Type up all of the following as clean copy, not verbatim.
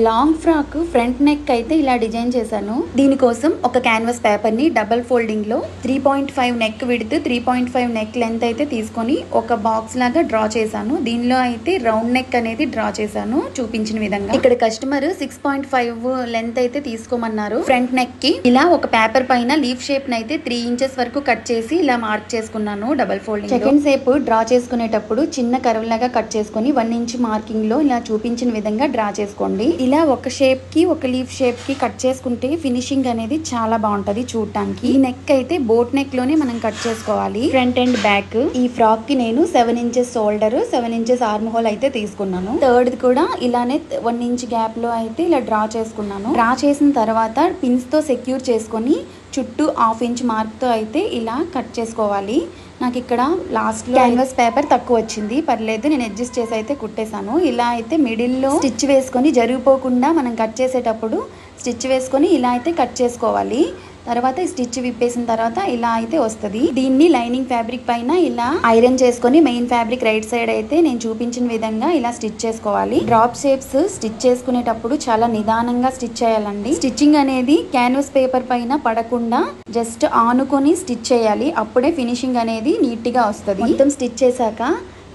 Long frock front neck అయితే ఇలా design చేశాను. దీనికోసం ఒక క్యాన్వాస్ పేపర్ ని డబల్ ఫోల్డింగ్ లో 3.5 నెక్ విడ్త్ 3.5 నెక్ లెంత్ అయితే తీసుకొని ఒక బాక్స్ లాగా డ్రా చేశాను. దీనిలో అయితే రౌండ్ నెక్ అనేది డ్రా చేశాను చూపించిన విధంగా. ఇక్కడ కస్టమర్ 6.5 లెంత్ అయితే తీసుకోమన్నారు ఫ్రంట్ నెక్ కి. ఇలా ఒక పేపర్ పైన లీఫ్ షేప్ అయితే 3 ఇంచెస్ వరకు కట్ చేసి ఇలా మార్క్ చేసుకున్నాను double folding. Second shape draw చేసుకునేటప్పుడు చిన్న కర్వ్ లాగా కట్ చేసుకొని 1 ఇంచ్ మార్కింగ్ లో ఇలా చూపించిన విధంగా డ్రా చేసుకోండి. ఇలా ఒక షేప్ కి ఒక లీఫ్ షేప్ కి కట్ చేసుకుంటే ఫినిషింగ్ అనేది చాలా బాగుంటది చూడటానికి. ఈ నెక్ అయితే బోట్ నెక్ లోనే మనం కట్ చేసుకోవాలి ఫ్రంట్ అండ్ బ్యాక్. ఈ ఫ్రాక్ కి నేను 7 inches shoulder 7 inches arm whole అయితే తీసుకున్నాను. థర్డ్ కూడా ఇలానే 1 ఇంచ్ గ్యాప్ లో అయితే ఇలా డ్రా చేసుకున్నాను. డ్రా చేసిన తర్వాత పిన్స్ తో సెక్యూర్ చేసుకొని చుట్టూ 1/2 ఇంచ్ మార్క్ తో అయితే ఇలా కట్ చేసుకోవాలి. నాకు ఇక్కడ లాస్ట్ లో క్యాన్వాస్ పేపర్ తక్కువ వచ్చింది, పర్లేదు నేను అడ్జస్ట్ చేసి అయితే కుట్టేశాను. ఇలా అయితే మిడిల్ లో స్టిచ్ వేసుకొని జరిగిపోకుండా మనం కట్ చేసేటప్పుడు స్టిచ్ వేసుకొని ఇలా అయితే కట్ చేసుకోవాలి. తర్వాత స్టిచ్ విప్పేసిన తర్వాత ఇలా అయితే వస్తుంది. దీన్ని లైనింగ్ ఫ్యాబ్రిక్ పైన ఇలా ఐరన్ చేసుకొని మెయిన్ ఫ్యాబ్రిక్ రైట్ సైడ్ అయితే నేను చూపించిన విధంగా ఇలా స్టిచ్ చేసుకోవాలి. డ్రాప్ షేప్స్ స్టిచ్ చేసుకునేటప్పుడు చాలా నిదానంగా స్టిచ్ చేయాలండి. స్టిచ్చింగ్ అనేది క్యాన్వాస్ పేపర్ పైన పడకుండా జస్ట్ ఆనుకొని స్టిచ్ చేయాలి. అప్పుడే ఫినిషింగ్ అనేది నీట్ గా వస్తుంది. మొత్తం స్టిచ్ చేశాక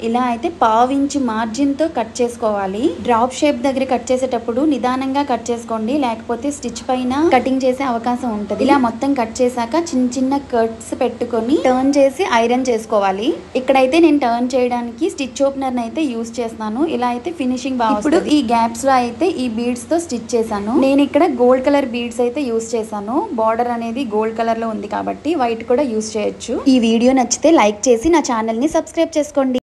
ఇలా అయితే 1/2 ఇంచ్ మార్జిన్ తో కట్ చేసుకోవాలి. డ్రాప్ షేప్ దగ్గర కట్ చేసేటప్పుడు నిదానంగా కట్ చేసుకోండి, లేకపోతే స్టిచ్ పైన కటింగ్ చేసే అవకాశం ఉంటుంది. ఇలా మొత్తం కట్ చేశాక చిన్న చిన్న కట్స్ పెట్టుకొని టర్న్ చేసి ఐరన్ చేసుకోవాలి. ఇక్కడైతే నేను టర్న్ చేయడానికి స్టిచ్ ఓపెనర్ అయితే యూస్ చేస్తున్నాను. ఇలా అయితే ఫినిషింగ్ బాగా వస్తుంది. ఈ గ్యాప్స్ లో అయితే ఈ బీడ్స్ తో స్టిచ్ చేశాను. నేను ఇక్కడ గోల్డ్ కలర్ బీడ్స్ అయితే యూస్ చేశాను. బార్డర్ అనేది గోల్డ్ కలర్ లో ఉంది కాబట్టి వైట్ కూడా యూస్ చేయొచ్చు. ఈ వీడియో నచ్చితే లైక్ చేసి నా ఛానల్ ని సబ్స్క్రైబ్ చేసుకోండి.